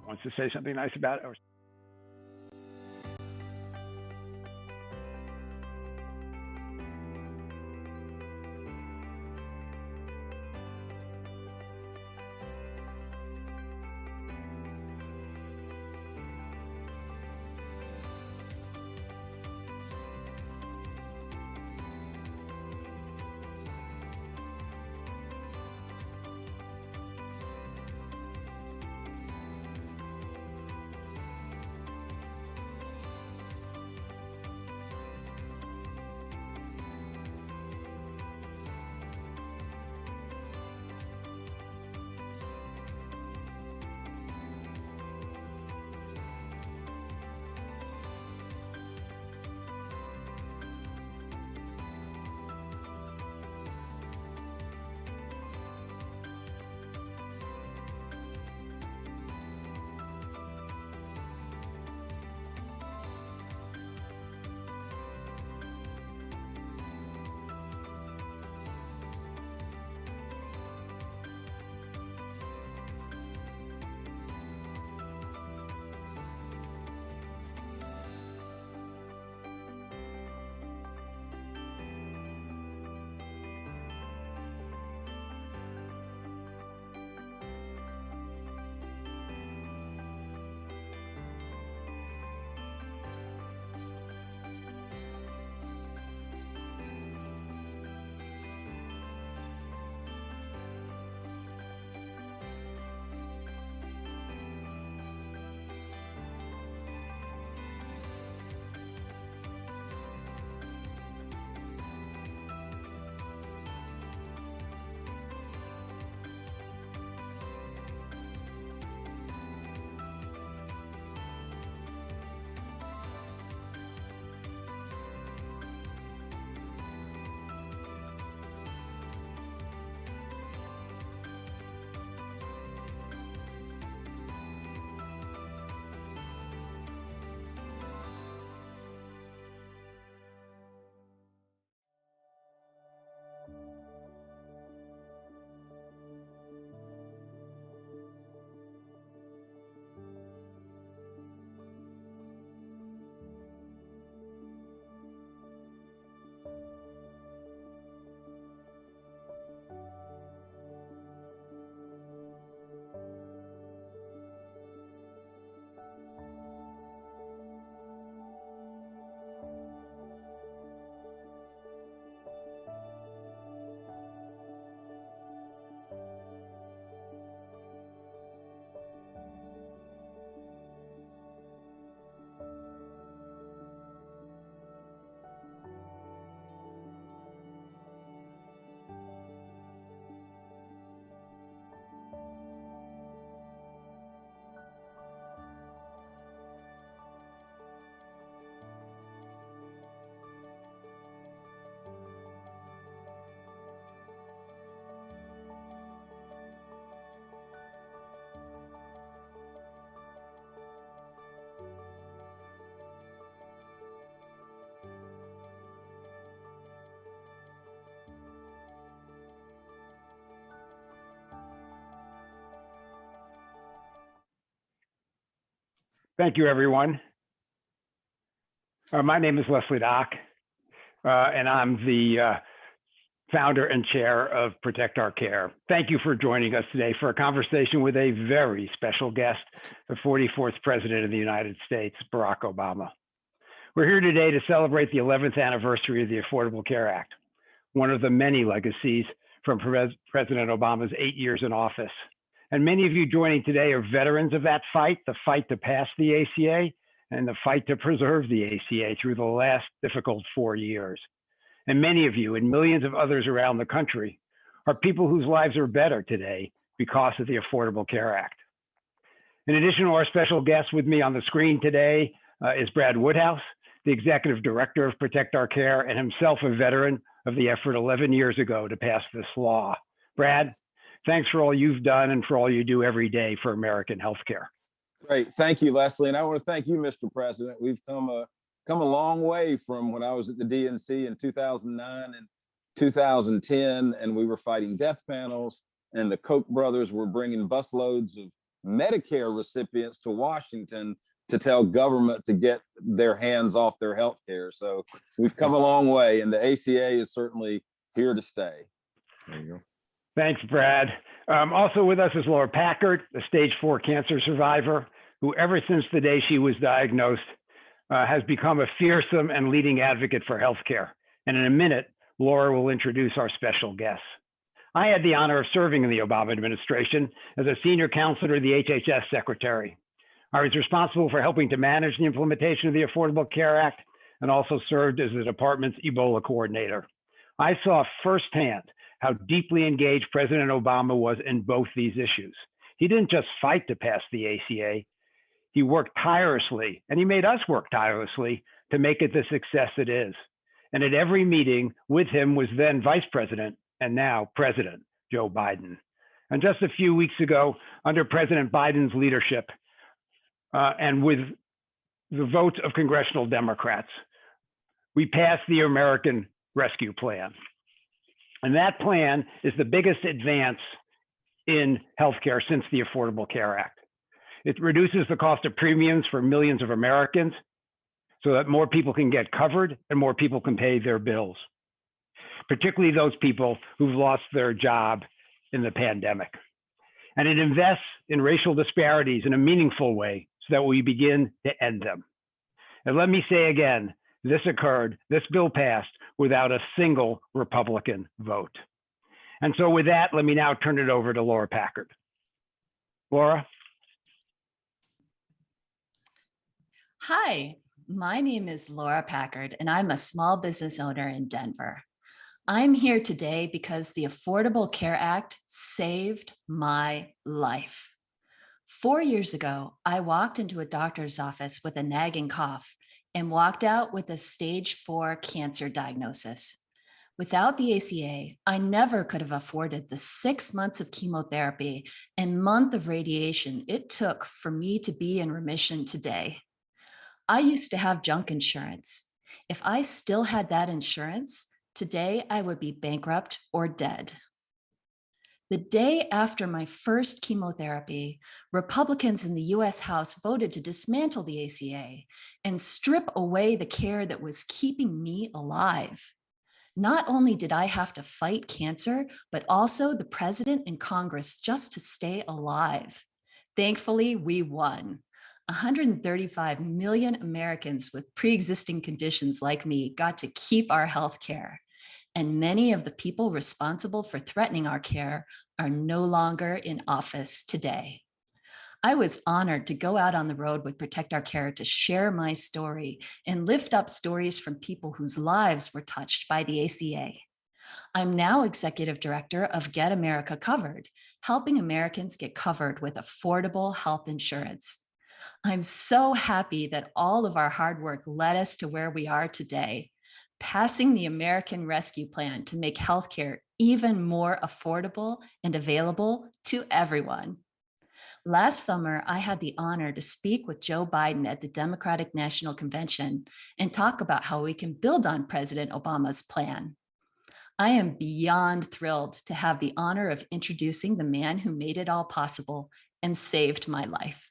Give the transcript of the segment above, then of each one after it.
wants to say something nice about it. Thank you, everyone. My name is Leslie Dock, and I'm the founder and chair of Protect Our Care. Thank you for joining us today for a conversation with a very special guest, the 44th President of the United States, Barack Obama. We're here today to celebrate the 11th anniversary of the Affordable Care Act, one of the many legacies from President Obama's 8 years in office. And many of you joining today are veterans of that fight, the fight to pass the ACA and the fight to preserve the ACA through the last difficult 4 years. And many of you and millions of others around the country are people whose lives are better today because of the Affordable Care Act. In addition to our special guest with me on the screen today is Brad Woodhouse, the Executive Director of Protect Our Care and himself a veteran of the effort 11 years ago to pass this law. Brad, thanks for all you've done and for all you do every day for American healthcare. Great. Thank you, Leslie. And I want to thank you, Mr. President. We've come a long way from when I was at the DNC in 2009 and 2010, and we were fighting death panels, and the Koch brothers were bringing busloads of Medicare recipients to Washington to tell government to get their hands off their health care. So we've come a long way, and the ACA is certainly here to stay. There you go. Thanks, Brad. Also with us is Laura Packard, a stage 4 cancer survivor, who ever since the day she was diagnosed has become a fearsome and leading advocate for healthcare. And in a minute, Laura will introduce our special guests. I had the honor of serving in the Obama administration as a senior counselor to the HHS secretary. I was responsible for helping to manage the implementation of the Affordable Care Act and also served as the department's Ebola coordinator. I saw firsthand how deeply engaged President Obama was in both these issues. He didn't just fight to pass the ACA, he worked tirelessly, and he made us work tirelessly to make it the success it is. And at every meeting with him was then Vice President and now President Joe Biden. And just a few weeks ago, under President Biden's leadership, and with the votes of congressional Democrats, we passed the American Rescue Plan. And that plan is the biggest advance in healthcare since the Affordable Care Act. It reduces the cost of premiums for millions of Americans so that more people can get covered and more people can pay their bills, particularly those people who've lost their job in the pandemic. And it invests in racial disparities in a meaningful way so that we begin to end them. And let me say again, this bill passed without a single Republican vote. And so with that, let me now turn it over to Laura Packard. Laura? Hi, my name is Laura Packard, and I'm a small business owner in Denver. I'm here today because the Affordable Care Act saved my life. 4 years ago, I walked into a doctor's office with a nagging cough and walked out with a stage 4 cancer diagnosis. Without the ACA, I never could have afforded the 6 months of chemotherapy and month of radiation it took for me to be in remission today. I used to have junk insurance. If I still had that insurance, today I would be bankrupt or dead. The day after my first chemotherapy, Republicans in the US House voted to dismantle the ACA and strip away the care that was keeping me alive. Not only did I have to fight cancer, but also the president and Congress just to stay alive. Thankfully, we won. 135 million Americans with pre-existing conditions like me got to keep our health care. And many of the people responsible for threatening our care are no longer in office today. I was honored to go out on the road with Protect Our Care to share my story and lift up stories from people whose lives were touched by the ACA. I'm now executive director of Get America Covered, helping Americans get covered with affordable health insurance. I'm so happy that all of our hard work led us to where we are today, passing the American Rescue Plan to make healthcare even more affordable and available to everyone. Last summer, I had the honor to speak with Joe Biden at the Democratic National Convention and talk about how we can build on President Obama's plan. I am beyond thrilled to have the honor of introducing the man who made it all possible and saved my life.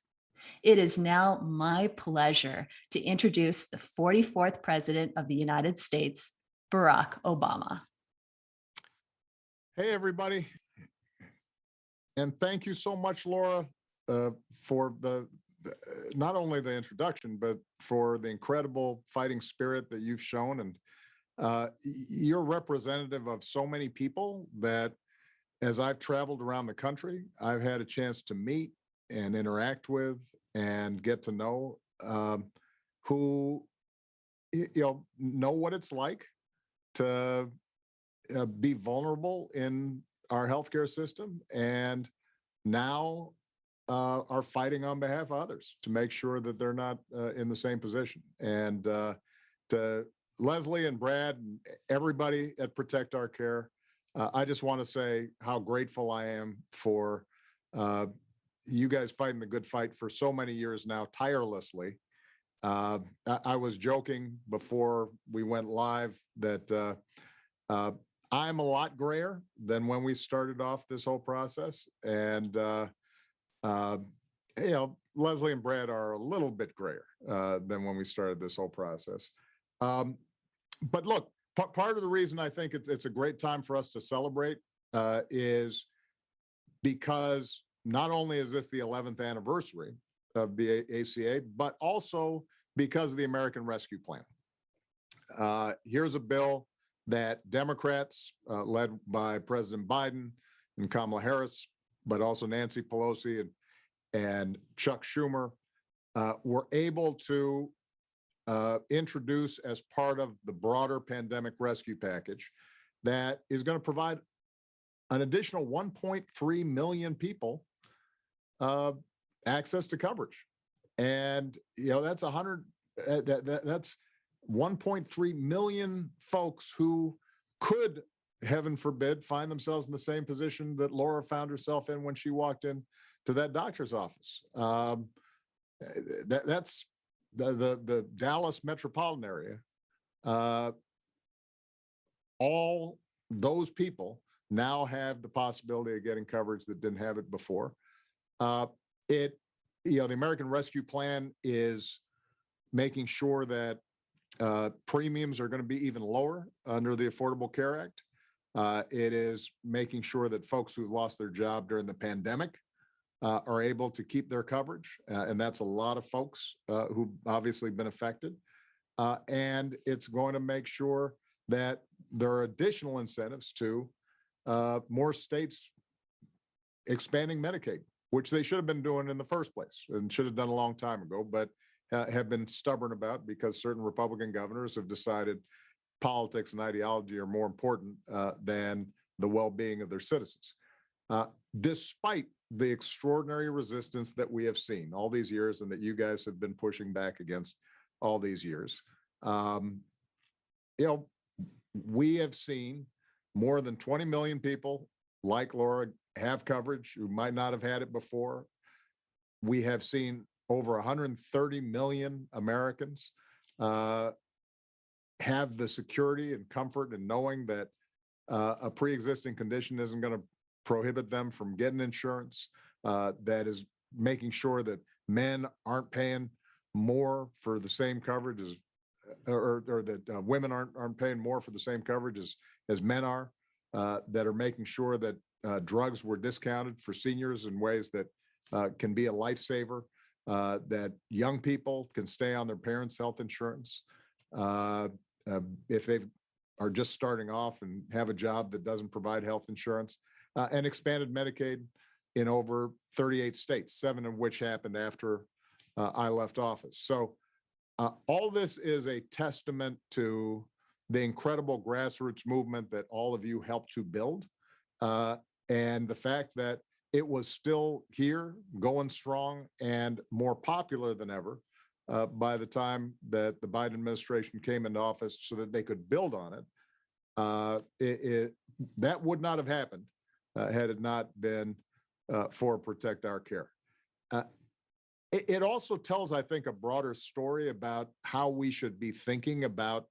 It is now my pleasure to introduce the 44th President of the United States, Barack Obama. Hey, everybody. And thank you so much, Laura, for not only the introduction, but for the incredible fighting spirit that you've shown. And you're representative of so many people that as I've traveled around the country, I've had a chance to meet and interact with and get to know who know what it's like to be vulnerable in our healthcare system, and now are fighting on behalf of others to make sure that they're not in the same position. And to Leslie and Brad and everybody at Protect Our Care, I just want to say how grateful I am for you guys fighting the good fight for so many years now, tirelessly. I was joking before we went live that I'm a lot grayer than when we started off this whole process. And Leslie and Brad are a little bit grayer than when we started this whole process. But look, part of the reason I think it's a great time for us to celebrate is because not only is this the 11th anniversary of the ACA, but also because of the American Rescue Plan. Here's a bill that Democrats, led by President Biden and Kamala Harris, but also Nancy Pelosi and Chuck Schumer, were able to introduce as part of the broader pandemic rescue package that is going to provide an additional 1.3 million people access to coverage. And, that's that's 1.3 million folks who could, heaven forbid, find themselves in the same position that Laura found herself in when she walked in to that doctor's office. That's the Dallas metropolitan area. All those people now have the possibility of getting coverage that didn't have it before. The American Rescue Plan is making sure that premiums are going to be even lower under the Affordable Care Act. It is making sure that folks who've lost their job during the pandemic are able to keep their coverage. And that's a lot of folks who've obviously been affected. And it's going to make sure that there are additional incentives to more states expanding Medicaid, which they should have been doing in the first place and should have done a long time ago, but have been stubborn about because certain Republican governors have decided politics and ideology are more important than the well-being of their citizens. Despite the extraordinary resistance that we have seen all these years and that you guys have been pushing back against all these years, we have seen more than 20 million people like Laura have coverage who might not have had it before. We have seen over 130 million Americans have the security and comfort in knowing that a pre-existing condition isn't going to prohibit them from getting insurance, that is making sure that men aren't paying more for the same coverage as, or that women aren't paying more for the same coverage as men are, that are making sure that drugs were discounted for seniors in ways that can be a lifesaver, that young people can stay on their parents' health insurance. If they are just starting off and have a job that doesn't provide health insurance, and expanded Medicaid in over 38 states, 7 of which happened after I left office. So all this is a testament to the incredible grassroots movement that all of you helped to build, and the fact that it was still here, going strong, and more popular than ever by the time that the Biden administration came into office so that they could build on it. That would not have happened had it not been for Protect Our Care. It also tells, I think, a broader story about how we should be thinking about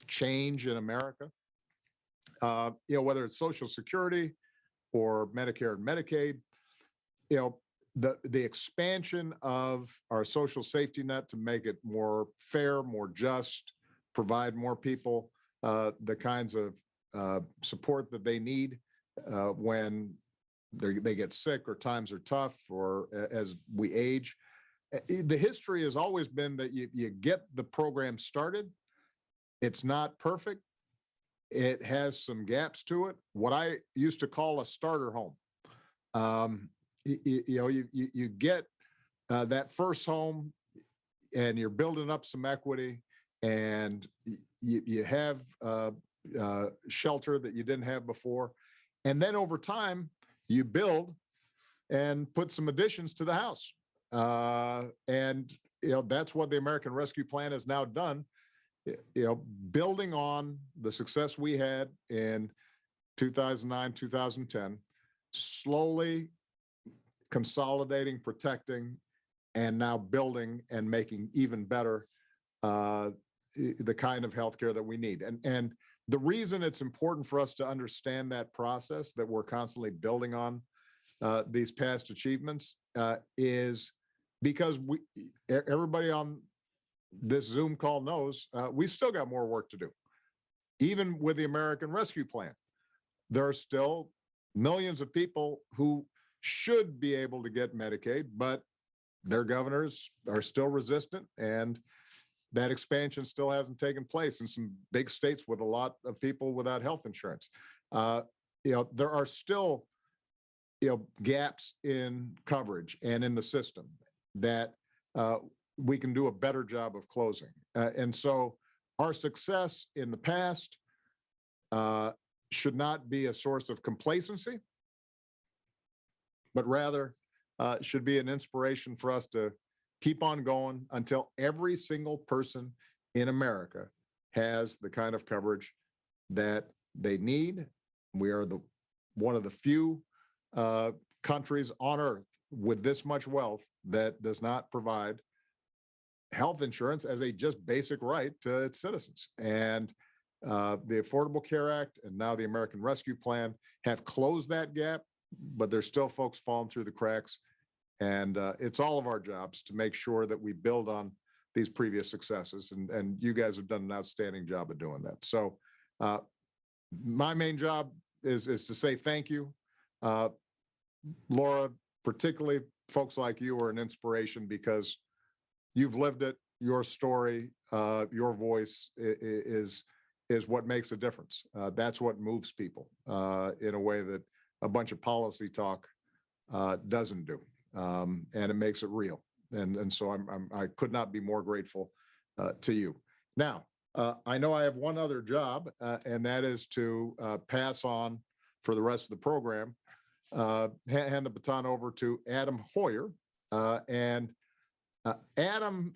change in America. Whether it's Social Security or Medicare and Medicaid, the expansion of our social safety net to make it more fair, more just, provide more people the kinds of support that they need when they get sick or times are tough or as we age. The history has always been that you get the program started. It's not perfect. It has some gaps to it. What I used to call a starter home. You get that first home and you're building up some equity and you have shelter that you didn't have before. And then over time, you build and put some additions to the house. And that's what the American Rescue Plan has now done. Building on the success we had in 2009, 2010, slowly consolidating, protecting, and now building and making even better the kind of healthcare that we need. And the reason it's important for us to understand that process that we're constantly building on these past achievements is because everybody on this Zoom call knows we've still got more work to do. Even with the American Rescue Plan, there are still millions of people who should be able to get Medicaid, but their governors are still resistant, and that expansion still hasn't taken place in some big states with a lot of people without health insurance. There are still gaps in coverage and in the system that we can do a better job of closing. And so our success in the past should not be a source of complacency, but rather should be an inspiration for us to keep on going until every single person in America has the kind of coverage that they need. We are one of the few countries on earth with this much wealth that does not provide health insurance as a just basic right to its citizens. And the Affordable Care Act and now the American Rescue Plan have closed that gap, but there's still folks falling through the cracks. And it's all of our jobs to make sure that we build on these previous successes. And you guys have done an outstanding job of doing that. So my main job is to say thank you. Laura, particularly folks like you are an inspiration because you've lived it. Your story, your voice is what makes a difference. That's what moves people in a way that a bunch of policy talk doesn't do. And it makes it real. And so I could not be more grateful to you. Now, I know I have one other job, and that is to pass on for the rest of the program, hand the baton over to Adam Hoyer. And Adam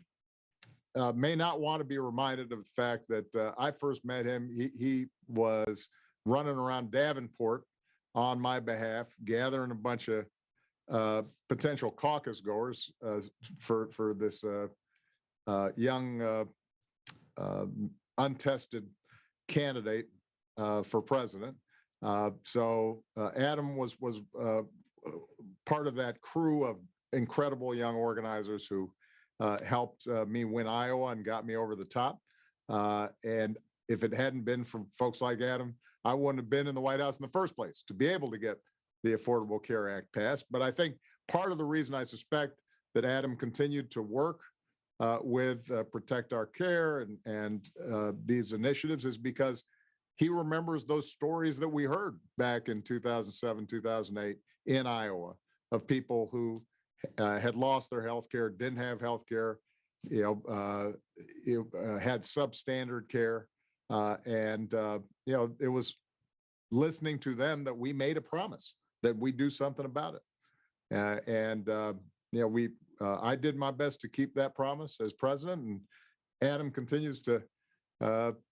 may not want to be reminded of the fact that I first met him. He was running around Davenport on my behalf, gathering a bunch of potential caucus goers for this young untested candidate for president. So Adam was part of that crew of incredible young organizers who helped me win Iowa and got me over the top. And if it hadn't been for folks like Adam, I wouldn't have been in the White House in the first place to be able to get the Affordable Care Act passed. But I think part of the reason I suspect that Adam continued to work with Protect Our Care and these initiatives is because he remembers those stories that we heard back in 2007, 2008 in Iowa of people who had lost their health care, didn't have health care, had substandard care. It was listening to them that we made a promise that we do something about it. I did my best to keep that promise as president, and Adam continues to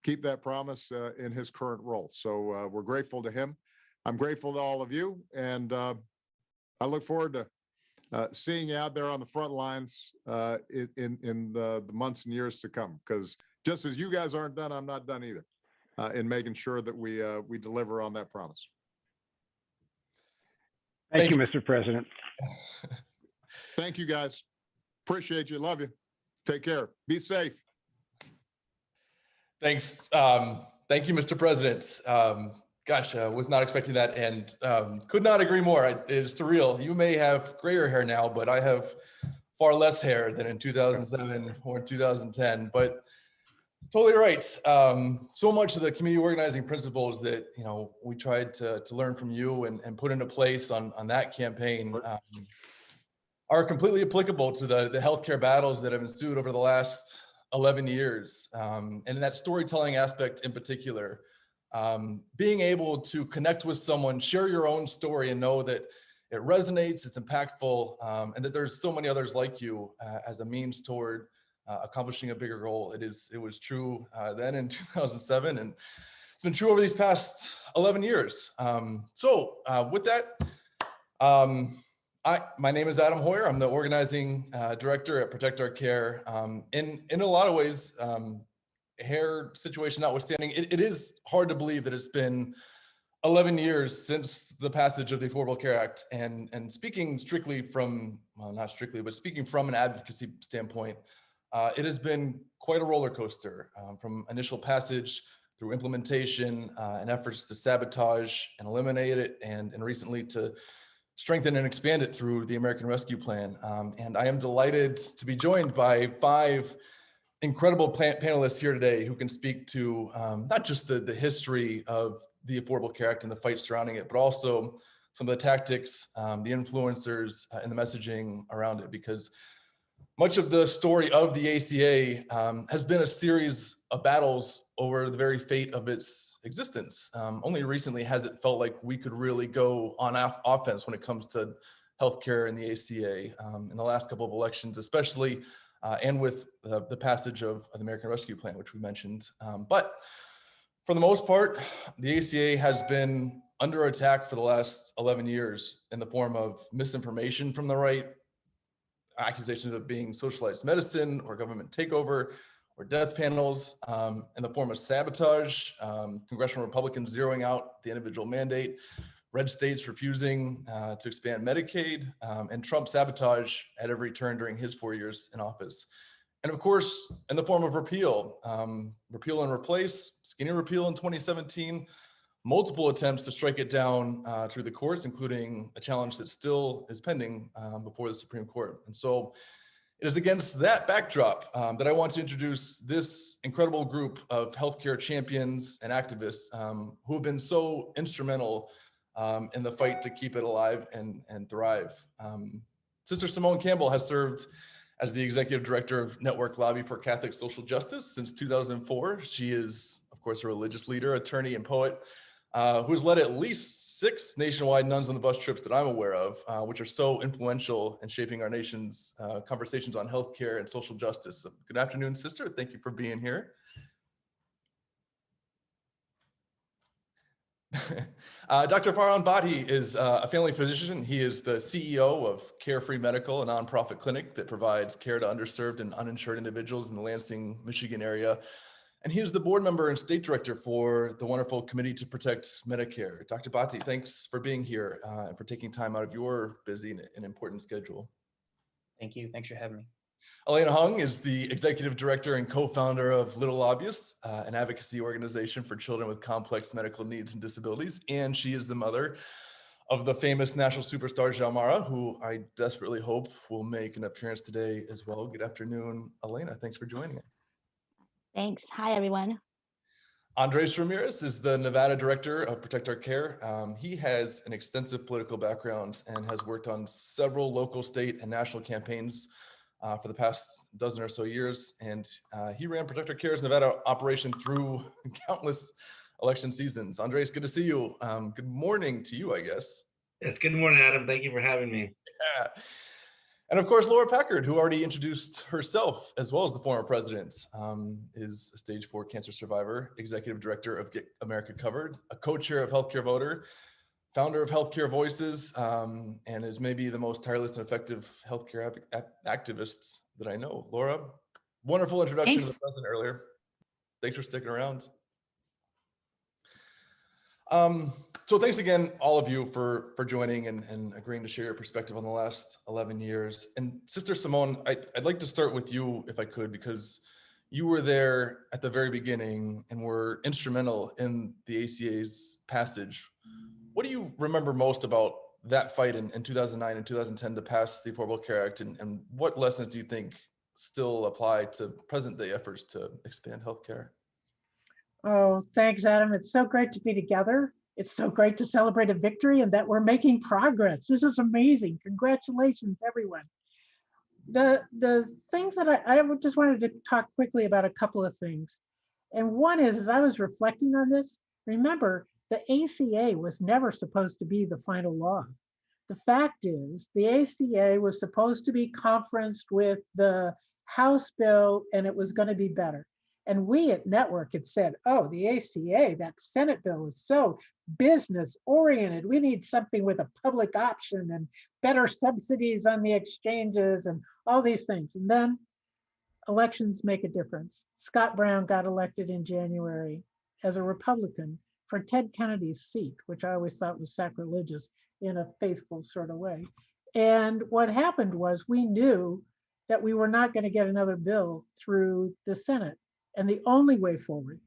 keep that promise in his current role. So we're grateful to him. I'm grateful to all of you, and I look forward to seeing you out there on the front lines in the months and years to come. Because just as you guys aren't done, I'm not done either in making sure that we deliver on that promise. Thank you, Mr. President. Thank you, guys. Appreciate you. Love you. Take care. Be safe. Thanks. Thank you, Mr. President. Gosh, was not expecting that, and could not agree more. It's surreal. You may have grayer hair now, but I have far less hair than in 2007 or 2010. But totally right. So much of the community organizing principles that we tried to learn from you and put into place on that campaign are completely applicable to the healthcare battles that have ensued over the last 11 years. And in that storytelling aspect in particular, being able to connect with someone, share your own story, and know that it resonates, it's impactful, and that there's so many others like you as a means toward accomplishing a bigger goal. It was true then in 2007, and it's been true over these past 11 years. With that, my name is Adam Hoyer. I'm the organizing director at Protect Our Care. In a lot of ways, hair situation notwithstanding, it is hard to believe that it's been 11 years since the passage of the Affordable Care Act, and speaking strictly from, well, not strictly, but speaking from an advocacy standpoint, it has been quite a roller coaster, from initial passage through implementation and efforts to sabotage and eliminate it, and recently to strengthen and expand it through the American Rescue Plan. And I am delighted to be joined by 5 incredible panelists here today who can speak to not just the history of the Affordable Care Act and the fight surrounding it, but also some of the tactics, the influencers, and the messaging around it. Because much of the story of the ACA has been a series of battles over the very fate of its existence. Only recently has it felt like we could really go on offense when it comes to healthcare in the ACA in the last couple of elections, especially, and with the passage of the American Rescue Plan, which we mentioned. But for the most part, the ACA has been under attack for the last 11 years in the form of misinformation from the right, accusations of being socialized medicine or government takeover or death panels, in the form of sabotage, congressional Republicans zeroing out the individual mandate, red states refusing to expand Medicaid, and Trump sabotage at every turn during his 4 years in office. And of course, in the form of repeal, repeal and replace, skinny repeal in 2017, multiple attempts to strike it down through the courts, including a challenge that still is pending before the Supreme Court. And so it is against that backdrop that I want to introduce this incredible group of healthcare champions and activists who have been so instrumental in the fight to keep it alive and thrive. Sister Simone Campbell has served as the executive director of Network Lobby for Catholic Social Justice since 2004. She is, of course, a religious leader, attorney, and poet who has led at least 6 nationwide Nuns on the Bus trips that I'm aware of, which are so influential in shaping our nation's conversations on healthcare and social justice. So good afternoon, sister. Thank you for being here. Dr. Farhan Bhathi is a family physician. He is the CEO of Carefree Medical, a nonprofit clinic that provides care to underserved and uninsured individuals in the Lansing, Michigan area. And he is the board member and state director for the wonderful Committee to Protect Medicare. Dr. Bhathi, thanks for being here and for taking time out of your busy and important schedule. Thank you. Thanks for having me. Elena Hung is the executive director and co-founder of Little Lobbyists, an advocacy organization for children with complex medical needs and disabilities. And she is the mother of the famous national superstar Jalmara, who I desperately hope will make an appearance today as well. Good afternoon, Elena. Thanks for joining us. Thanks. Hi, everyone. Andres Ramirez is the Nevada director of Protect Our Care. He has an extensive political background and has worked on several local, state, and national campaigns for the past dozen or so years. And he ran Protect Our Care's Nevada operation through countless election seasons. Andres, good to see you. Good morning to you, I guess. Yes, good morning, Adam. Thank you for having me. Yeah. And of course, Laura Packard, who already introduced herself, as well as the former president, is a stage 4 cancer survivor, executive director of Get America Covered, a co-chair of Healthcare Voter, founder of Healthcare Voices, and is maybe the most tireless and effective healthcare activist that I know. Laura, wonderful introduction to the president earlier. Thanks for sticking around. So thanks again, all of you, for joining and agreeing to share your perspective on the last 11 years. And Sister Simone, I'd like to start with you, if I could, because you were there at the very beginning and were instrumental in the ACA's passage. What do you remember most about that fight in 2009 and 2010 to pass the Affordable Care Act, and what lessons do you think still apply to present day efforts to expand healthcare? Oh, thanks, Adam. It's so great to be together. It's so great to celebrate a victory and that we're making progress. This is amazing. Congratulations, everyone. The things that I just wanted to talk quickly about a couple of things. And one is, as I was reflecting on this, remember, the ACA was never supposed to be the final law. The fact is, the ACA was supposed to be conferenced with the House bill, and it was going to be better. And we at Network had said, oh, the ACA, that Senate bill is so business oriented. We need something with a public option and better subsidies on the exchanges and all these things. And then elections make a difference. Scott Brown got elected in January as a Republican for Ted Kennedy's seat, which I always thought was sacrilegious in a faithful sort of way. And what happened was we knew that we were not going to get another bill through the Senate. And the only way forward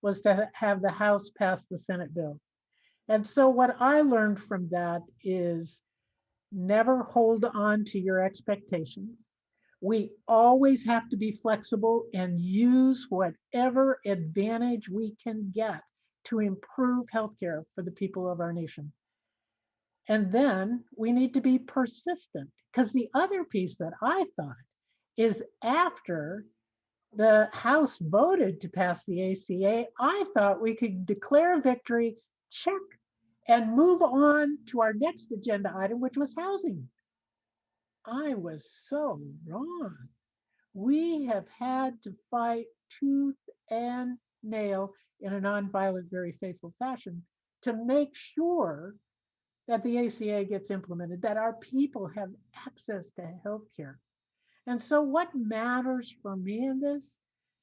was to have the House pass the Senate bill. And so what I learned from that is never hold on to your expectations. We always have to be flexible and use whatever advantage we can get to improve healthcare for the people of our nation. And then we need to be persistent, because the other piece that I thought is after the House voted to pass the ACA, I thought we could declare victory, check, and move on to our next agenda item, which was housing. I was so wrong. We have had to fight tooth and nail in a nonviolent, very faithful fashion to make sure that the ACA gets implemented, that our people have access to healthcare. And so what matters for me in this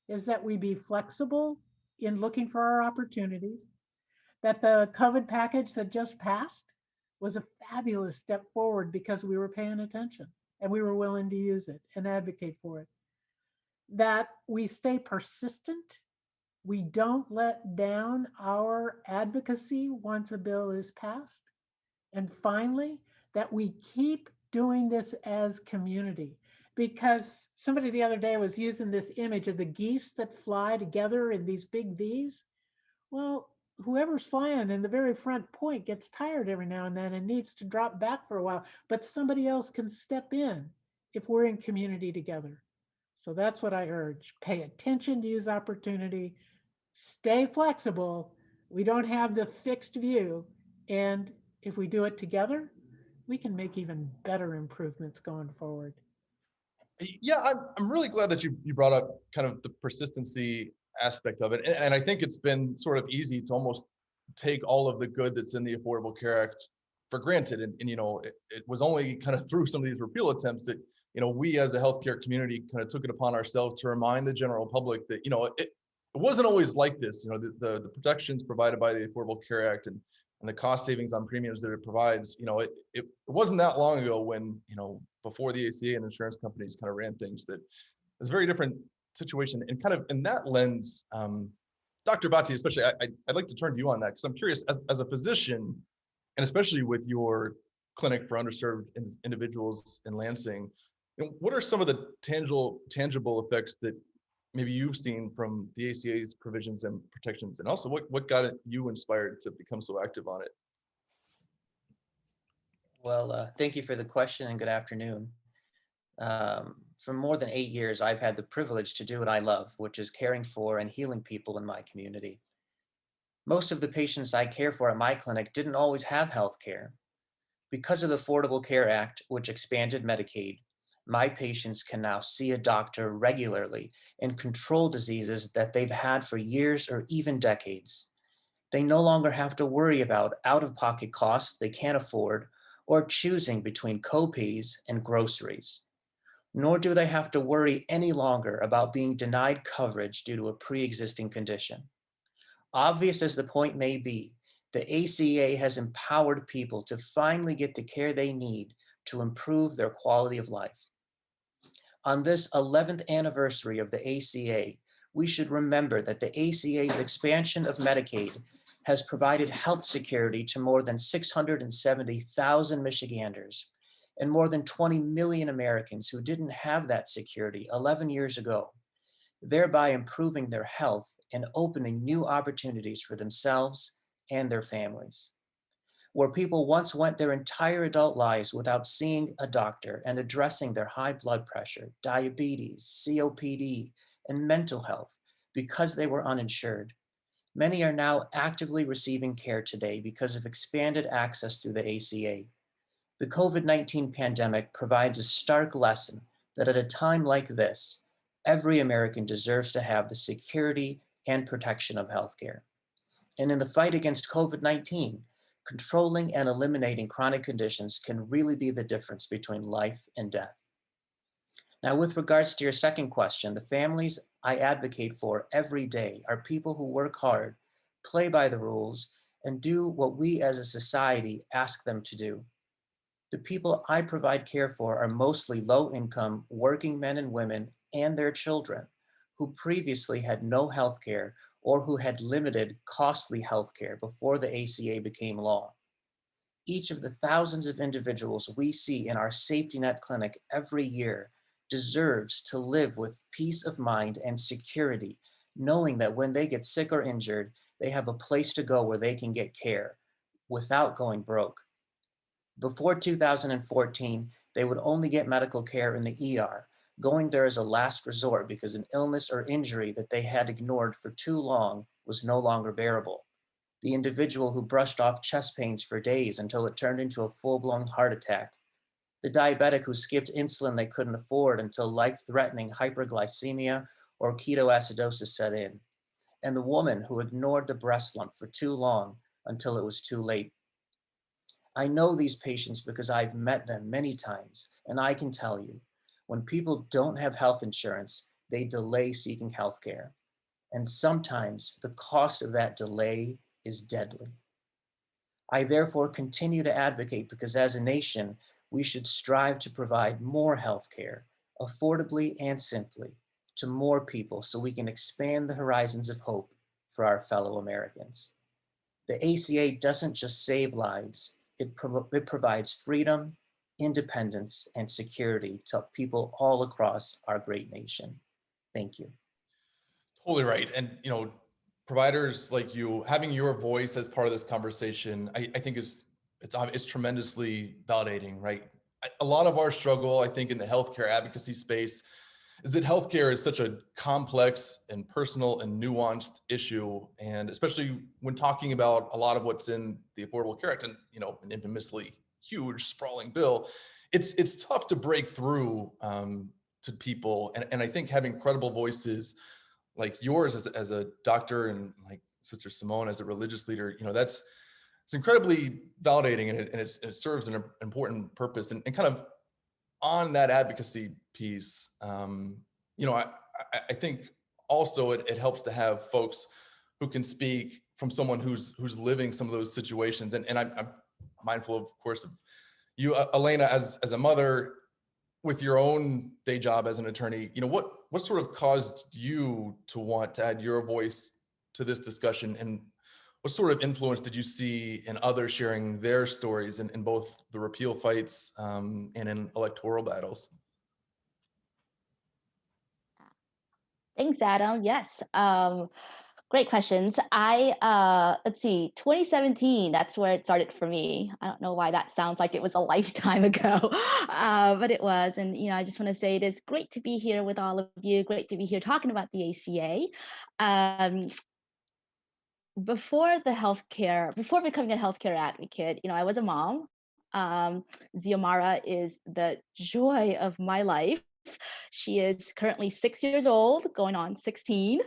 is that we be flexible in looking for our opportunities, that the COVID package that just passed was a fabulous step forward because we were paying attention and we were willing to use it and advocate for it, that we stay persistent, we don't let down our advocacy once a bill is passed, and finally, that we keep doing this as community. Because somebody the other day was using this image of the geese that fly together in these big V's. Well, whoever's flying in the very front point gets tired every now and then and needs to drop back for a while, but somebody else can step in if we're in community together. So that's what I urge. Pay attention to use opportunity, stay flexible. We don't have the fixed view. And if we do it together, we can make even better improvements going forward. Yeah, I'm really glad that you brought up kind of the persistency aspect of it. And I think it's been sort of easy to almost take all of the good that's in the Affordable Care Act for granted. And you know, it was only kind of through some of these repeal attempts that, you know, we as a healthcare community kind of took it upon ourselves to remind the general public that, you know, it wasn't always like this. You know, the protections provided by the Affordable Care Act and the cost savings on premiums that it provides, you know, it wasn't that long ago when, you know, before the ACA and insurance companies kind of ran things, that it was a very different situation. And kind of in that lens, Dr. Bhatti, especially, I'd like to turn to you on that, because I'm curious, as a physician, and especially with your clinic for underserved individuals in Lansing, you know, what are some of the tangible effects that maybe you've seen from the ACA's provisions and protections, and also what got you inspired to become so active on it? Well, thank you for the question and good afternoon. For more than 8 years, I've had the privilege to do what I love, which is caring for and healing people in my community. Most of the patients I care for at my clinic didn't always have health care. Because of the Affordable Care Act, which expanded Medicaid, my patients can now see a doctor regularly and control diseases that they've had for years or even decades. They no longer have to worry about out-of-pocket costs they can't afford or choosing between co-pays and groceries. Nor do they have to worry any longer about being denied coverage due to a pre-existing condition. Obvious as the point may be, the ACA has empowered people to finally get the care they need to improve their quality of life. On this 11th anniversary of the ACA, we should remember that the ACA's expansion of Medicaid has provided health security to more than 670,000 Michiganders and more than 20 million Americans who didn't have that security 11 years ago, thereby improving their health and opening new opportunities for themselves and their families. Where people once went their entire adult lives without seeing a doctor and addressing their high blood pressure, diabetes, COPD, and mental health because they were uninsured, many are now actively receiving care today because of expanded access through the ACA. The COVID-19 pandemic provides a stark lesson that at a time like this, every American deserves to have the security and protection of healthcare. And in the fight against COVID-19, controlling and eliminating chronic conditions can really be the difference between life and death. Now, with regards to your second question, the families I advocate for every day are people who work hard, play by the rules, and do what we as a society ask them to do. The people I provide care for are mostly low-income working men and women and their children who previously had no health care or who had limited, costly health care before the ACA became law. Each of the thousands of individuals we see in our safety net clinic every year deserves to live with peace of mind and security, knowing that when they get sick or injured, they have a place to go where they can get care without going broke. Before 2014, they would only get medical care in the ER, going there as a last resort because an illness or injury that they had ignored for too long was no longer bearable. The individual who brushed off chest pains for days until it turned into a full-blown heart attack. The diabetic who skipped insulin they couldn't afford until life-threatening hyperglycemia or ketoacidosis set in. And the woman who ignored the breast lump for too long until it was too late. I know these patients because I've met them many times, and I can tell you, when people don't have health insurance, they delay seeking health care. And sometimes the cost of that delay is deadly. I therefore continue to advocate because as a nation, we should strive to provide more health care, affordably and simply, to more people so we can expand the horizons of hope for our fellow Americans. The ACA doesn't just save lives, it provides freedom, independence, and security to people all across our great nation. Thank you. Totally right. And, providers like you, having your voice as part of this conversation, I think it's tremendously validating, right? A lot of our struggle, I think, in the healthcare advocacy space is that healthcare is such a complex and personal and nuanced issue. And especially when talking about a lot of what's in the Affordable Care Act and, an infamously huge sprawling bill, it's tough to break through to people. And I think having credible voices like yours as a doctor and like Sister Simone as a religious leader, it's incredibly validating, and it serves an important purpose. And kind of on that advocacy piece, I think also it helps to have folks who can speak from someone who's living some of those situations. And I'm mindful, of course, of you, Elena, as a mother with your own day job as an attorney. What sort of caused you to want to add your voice to this discussion, and what sort of influence did you see in others sharing their stories in both the repeal fights and in electoral battles? Thanks, Adam. Yes. Great questions. Let's see, 2017, that's where it started for me. I don't know why that sounds like it was a lifetime ago, but it was. And, I just want to say it is great to be here with all of you. Great to be here talking about the ACA. Before becoming a healthcare advocate, I was a mom. Xiomara is the joy of my life. She is currently 6 years old, going on 16.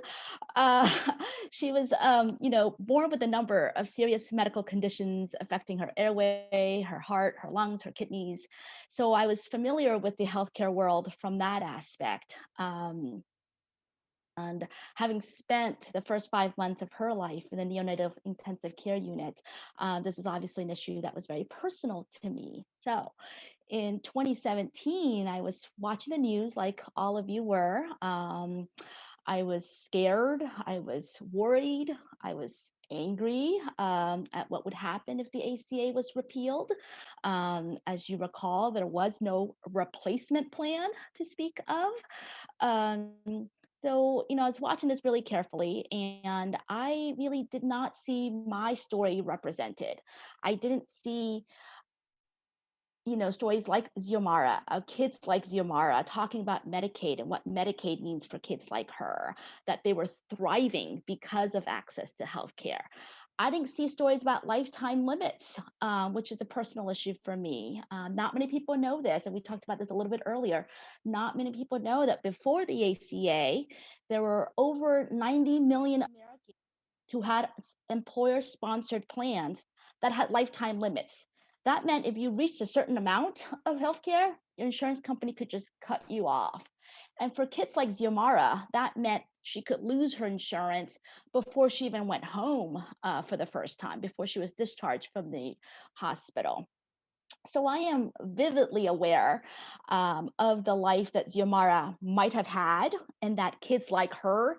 She was, born with a number of serious medical conditions affecting her airway, her heart, her lungs, her kidneys. So I was familiar with the healthcare world from that aspect. And having spent the first 5 months of her life in the neonatal intensive care unit, this is obviously an issue that was very personal to me. So in 2017, I was watching the news like all of you were. I was scared, I was worried, I was angry at what would happen if the ACA was repealed. As you recall, there was no replacement plan to speak of. So, I was watching this really carefully, and I really did not see my story represented. I didn't see, stories like Xiomara, kids like Xiomara talking about Medicaid and what Medicaid means for kids like her, that they were thriving because of access to healthcare. I didn't see stories about lifetime limits, which is a personal issue for me. Not many people know this, and we talked about this a little bit earlier. Not many people know that before the ACA, there were over 90 million Americans who had employer-sponsored plans that had lifetime limits. That meant if you reached a certain amount of healthcare, your insurance company could just cut you off. And for kids like Xiomara, that meant she could lose her insurance before she even went home for the first time, before she was discharged from the hospital. So I am vividly aware of the life that Xiomara might have had and that kids like her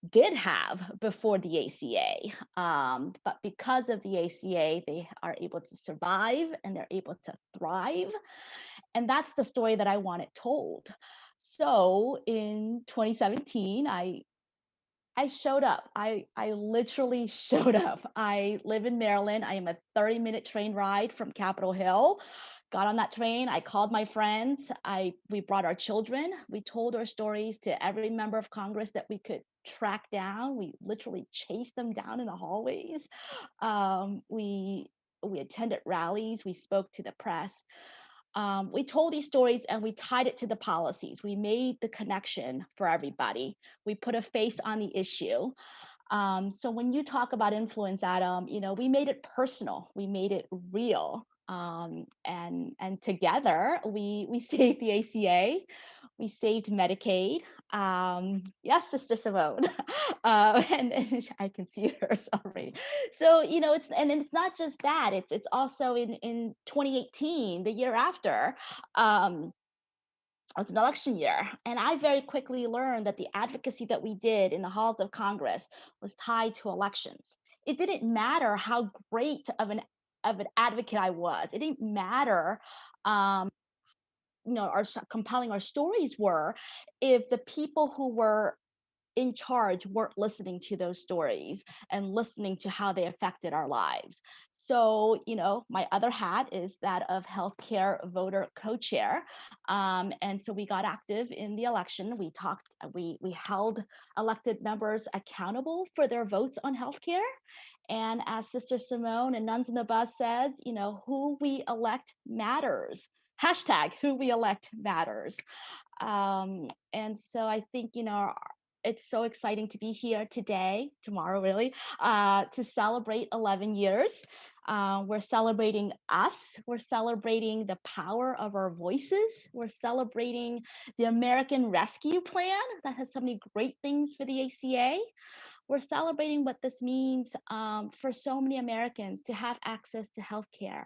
did have before the ACA. But because of the ACA, they are able to survive and they're able to thrive. And that's the story that I want it told. So in 2017, I showed up. I literally showed up. I live in Maryland. I am a 30-minute train ride from Capitol Hill. Got on that train. I called my friends. We brought our children. We told our stories to every member of Congress that we could track down. We literally chased them down in the hallways. We attended rallies. We spoke to the press. We told these stories and we tied it to the policies. We made the connection for everybody. We put a face on the issue. So when you talk about influence, Adam, we made it personal. We made it real. And together we saved the ACA. We saved Medicaid. Yes, Sister Simone. And I can see hers already. So, it's not just that, it's also in 2018, the year after, it was an election year. And I very quickly learned that the advocacy that we did in the halls of Congress was tied to elections. It didn't matter how great of an advocate I was. It didn't matter our compelling our stories were if the people who were in charge weren't listening to those stories and listening to how they affected our lives. So, my other hat is that of healthcare voter co-chair. And so we got active in the election. We held elected members accountable for their votes on healthcare. And as Sister Simone and Nuns in the Bus says, who we elect matters. Hashtag who we elect matters. And so I think, it's so exciting to be here today, tomorrow really, to celebrate 11 years. We're celebrating us. We're celebrating the power of our voices. We're celebrating the American Rescue Plan that has so many great things for the ACA. We're celebrating what this means for so many Americans to have access to healthcare.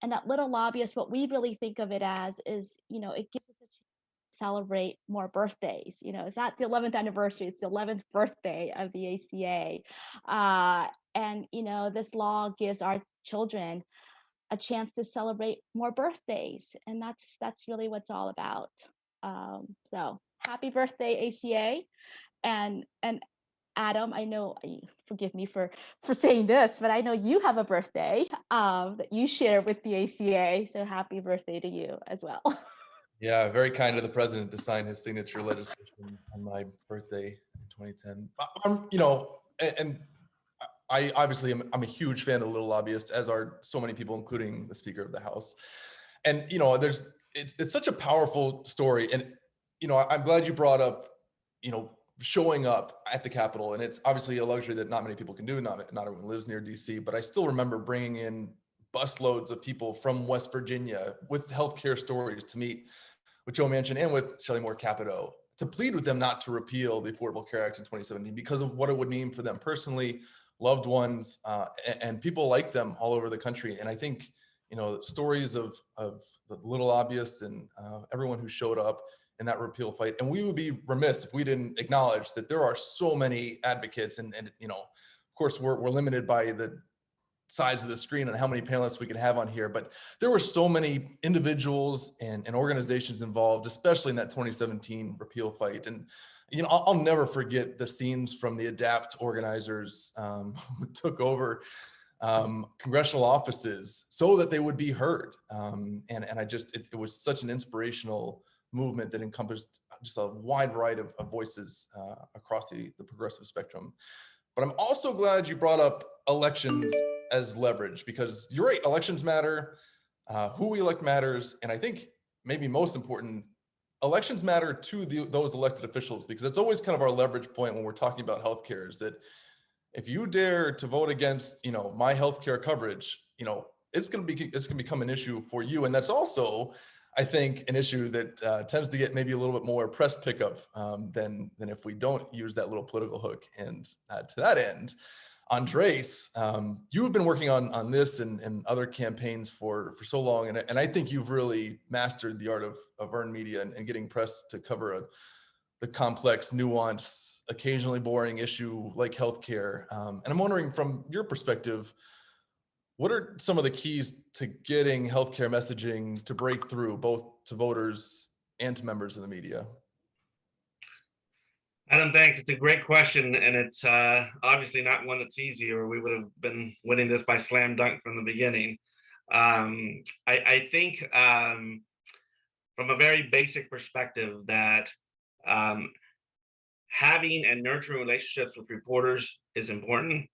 And at Little Lobbyist, what we really think of it as is, it gives us a chance to celebrate more birthdays. It's not the 11th anniversary, it's the 11th birthday of the ACA. And, this law gives our children a chance to celebrate more birthdays. And that's really what it's all about. So happy birthday, ACA. And Adam, I know, forgive me for saying this, but I know you have a birthday that you share with the ACA. So happy birthday to you as well. Yeah, very kind of the president to sign his signature legislation on my birthday in 2010. And I obviously I'm a huge fan of Little Lobbyist, as are so many people, including the Speaker of the House. And it's such a powerful story. And I'm glad you brought up showing up at the Capitol, and it's obviously a luxury that not many people can do. Not everyone lives near DC, but I still remember bringing in busloads of people from West Virginia with healthcare stories to meet with Joe Manchin and with Shelley Moore Capito to plead with them not to repeal the Affordable Care Act in 2017 because of what it would mean for them personally, loved ones, and people like them all over the country. And I think stories of the Little Lobbyists and everyone who showed up in that repeal fight. And we would be remiss if we didn't acknowledge that there are so many advocates and of course we're limited by the size of the screen and how many panelists we can have on here, but there were so many individuals and organizations involved, especially in that 2017 repeal fight. And I'll never forget the scenes from the ADAPT organizers who took over congressional offices so that they would be heard. And it was such an inspirational movement that encompassed just a wide variety of voices across the progressive spectrum. But I'm also glad you brought up elections as leverage, because you're right, elections matter, who we elect matters, and I think maybe most important, elections matter to those elected officials, because it's always kind of our leverage point when we're talking about healthcare, is that if you dare to vote against my healthcare coverage, it's going to become an issue for you. And that's also I think, an issue that tends to get maybe a little bit more press pickup than if we don't use that little political hook. And to that end, Andres, you have been working on this and other campaigns for so long, and I think you've really mastered the art of earned media and getting press to cover the complex, nuanced, occasionally boring issue like healthcare. And I'm wondering, from your perspective, what are some of the keys to getting healthcare messaging to break through, both to voters and to members of the media? Adam, thanks. It's a great question, and it's obviously not one that's easy, or we would have been winning this by slam dunk from the beginning. I think from a very basic perspective that having and nurturing relationships with reporters is important,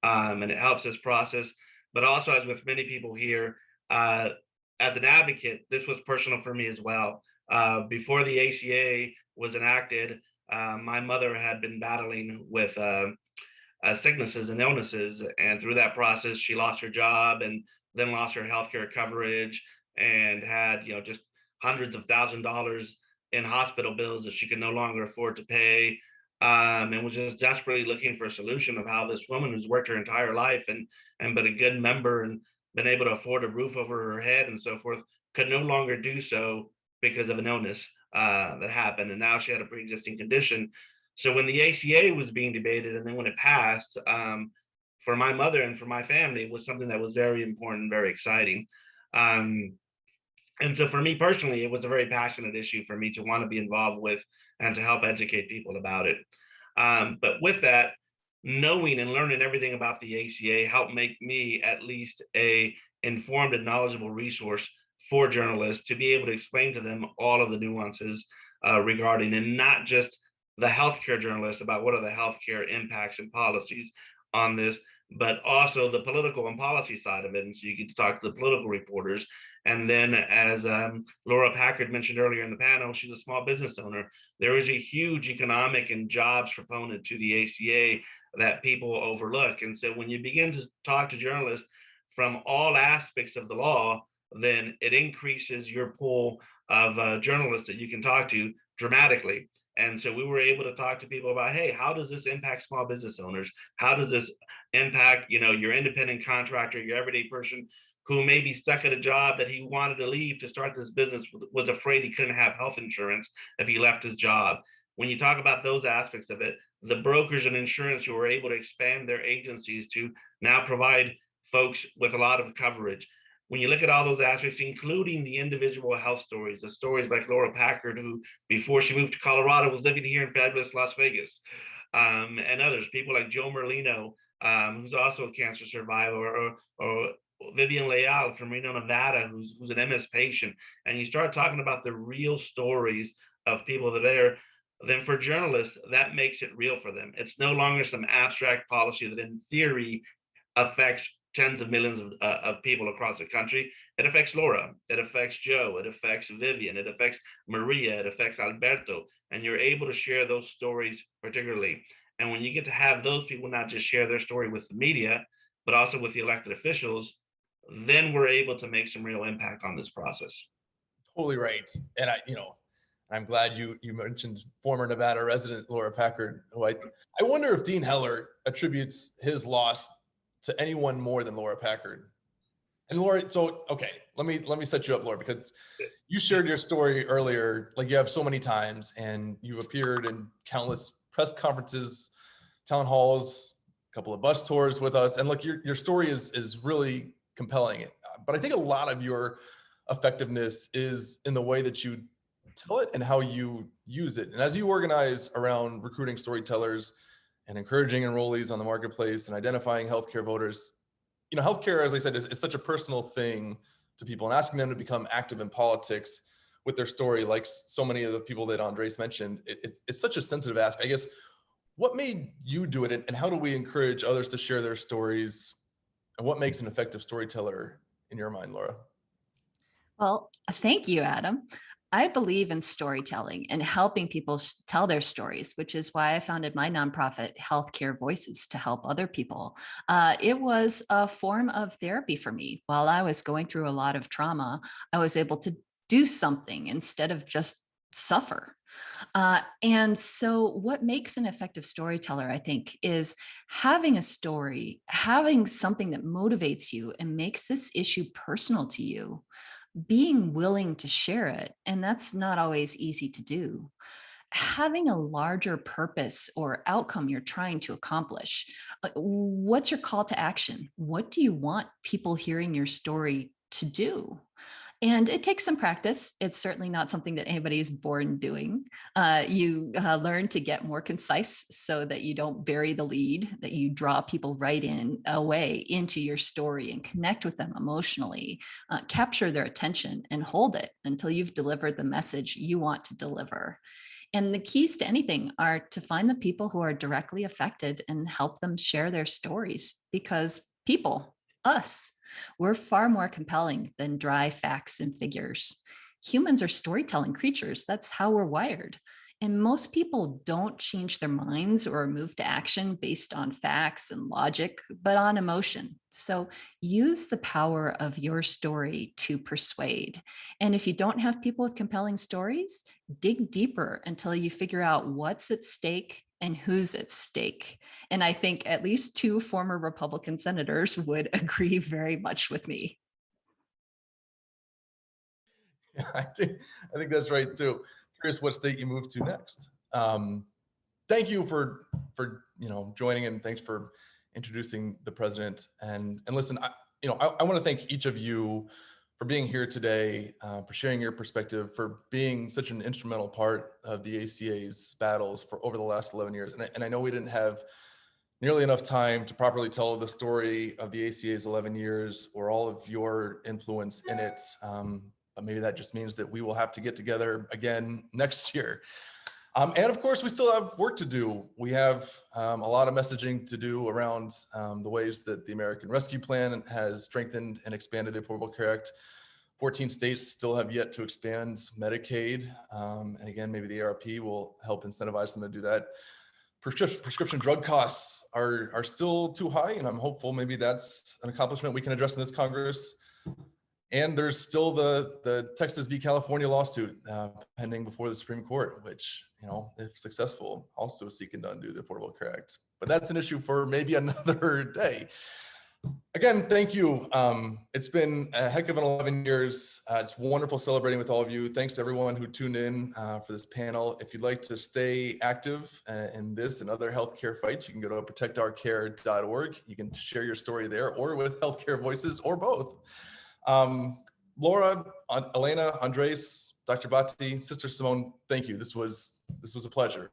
and it helps this process. But also, as with many people here, as an advocate, this was personal for me as well. Before the ACA was enacted, my mother had been battling with sicknesses and illnesses, and through that process, she lost her job and then lost her healthcare coverage, and had just hundreds of $1,000s in hospital bills that she could no longer afford to pay, and was just desperately looking for a solution of how this woman who's worked her entire life and been a good member and been able to afford a roof over her head and so forth could no longer do so because of an illness that happened, and now she had a pre-existing condition. So when the ACA was being debated, and then when it passed, for my mother and for my family, it was something that was very important, very exciting. Um, and so for me personally, it was a very passionate issue for me to want to be involved with and to help educate people about it. But with that, knowing and learning everything about the ACA helped make me at least a informed and knowledgeable resource for journalists to be able to explain to them all of the nuances regarding, and not just the healthcare journalists about what are the healthcare impacts and policies on this, but also the political and policy side of it. And so you get to talk to the political reporters. And then, as Laura Packard mentioned earlier in the panel, she's a small business owner. There is a huge economic and jobs proponent to the ACA that people overlook. And so when you begin to talk to journalists from all aspects of the law, then it increases your pool of journalists that you can talk to dramatically. And so we were able to talk to people about, hey, how does this impact small business owners? How does this impact, your independent contractor, your everyday person who may be stuck at a job that he wanted to leave to start this business, was afraid he couldn't have health insurance if he left his job. When you talk about those aspects of it, the brokers and insurance who are able to expand their agencies to now provide folks with a lot of coverage. When you look at all those aspects, including the individual health stories, the stories like Laura Packard, who before she moved to Colorado was living here in fabulous Las Vegas, and others, people like Joe Merlino, who's also a cancer survivor, or Vivian Leal from Reno, Nevada, who's an MS patient, and you start talking about the real stories of people that are there, then for journalists, that makes it real for them. It's no longer some abstract policy that in theory affects tens of millions of people across the country. It affects Laura, it affects Joe, it affects Vivian, it affects Maria, it affects Alberto, and you're able to share those stories particularly. And when you get to have those people not just share their story with the media, but also with the elected officials, then we're able to make some real impact on this process. Totally right. And I'm glad you mentioned former Nevada resident Laura Packard, who I wonder if Dean Heller attributes his loss to anyone more than Laura Packard. And Laura, so okay, let me set you up, Laura, because you shared your story earlier, like you have so many times, and you've appeared in countless press conferences, town halls, a couple of bus tours with us, and look, your story is really compelling. But I think a lot of your effectiveness is in the way that you tell it and how you use it. And as you organize around recruiting storytellers and encouraging enrollees on the marketplace and identifying healthcare voters, healthcare, as I said, is such a personal thing to people, and asking them to become active in politics with their story, like so many of the people that Andres mentioned, it's such a sensitive ask. I guess, what made you do it, and how do we encourage others to share their stories, and what makes an effective storyteller in your mind, Laura? Well, thank you, Adam. I believe in storytelling and helping people tell their stories, which is why I founded my nonprofit, Healthcare Voices, to help other people. It was a form of therapy for me. While I was going through a lot of trauma, I was able to do something instead of just suffer. And so what makes an effective storyteller, I think, is having a story, having something that motivates you and makes this issue personal to you, being willing to share it. And that's not always easy to do. Having a larger purpose or outcome you're trying to accomplish. What's your call to action? What do you want people hearing your story to do? And it takes some practice. It's certainly not something that anybody is born doing. You learn to get more concise so that you don't bury the lead, that you draw people right in away into your story and connect with them emotionally, capture their attention and hold it until you've delivered the message you want to deliver. And the keys to anything are to find the people who are directly affected and help them share their stories, because people, us, we're far more compelling than dry facts and figures. Humans are storytelling creatures. That's how we're wired. And most people don't change their minds or move to action based on facts and logic, but on emotion. So use the power of your story to persuade. And if you don't have people with compelling stories, dig deeper until you figure out what's at stake and who's at stake. And I think at least 2 former Republican senators would agree very much with me. Yeah, I think that's right too. Curious what state you move to next. Thank you for joining, and thanks for introducing the president. And listen, I want to thank each of you for being here today, for sharing your perspective, for being such an instrumental part of the ACA's battles for over the last 11 years. And I know we didn't have nearly enough time to properly tell the story of the ACA's 11 years or all of your influence in it. But maybe that just means that we will have to get together again next year. And of course, we still have work to do. We have a lot of messaging to do around the ways that the American Rescue Plan has strengthened and expanded the Affordable Care Act. 14 states still have yet to expand Medicaid. And again, maybe the ARP will help incentivize them to do that. Prescription drug costs are still too high, and I'm hopeful maybe that's an accomplishment we can address in this Congress. And there's still the Texas v. California lawsuit pending before the Supreme Court, which, if successful, also seeking to undo the Affordable Care Act. But that's an issue for maybe another day. Again, thank you. It's been a heck of an 11 years. It's wonderful celebrating with all of you. Thanks to everyone who tuned in for this panel. If you'd like to stay active in this and other healthcare fights, you can go to protectourcare.org. You can share your story there, or with Healthcare Voices, or both. Laura, Elena, Andres, Dr. Bhatti, Sister Simone, thank you. This was a pleasure.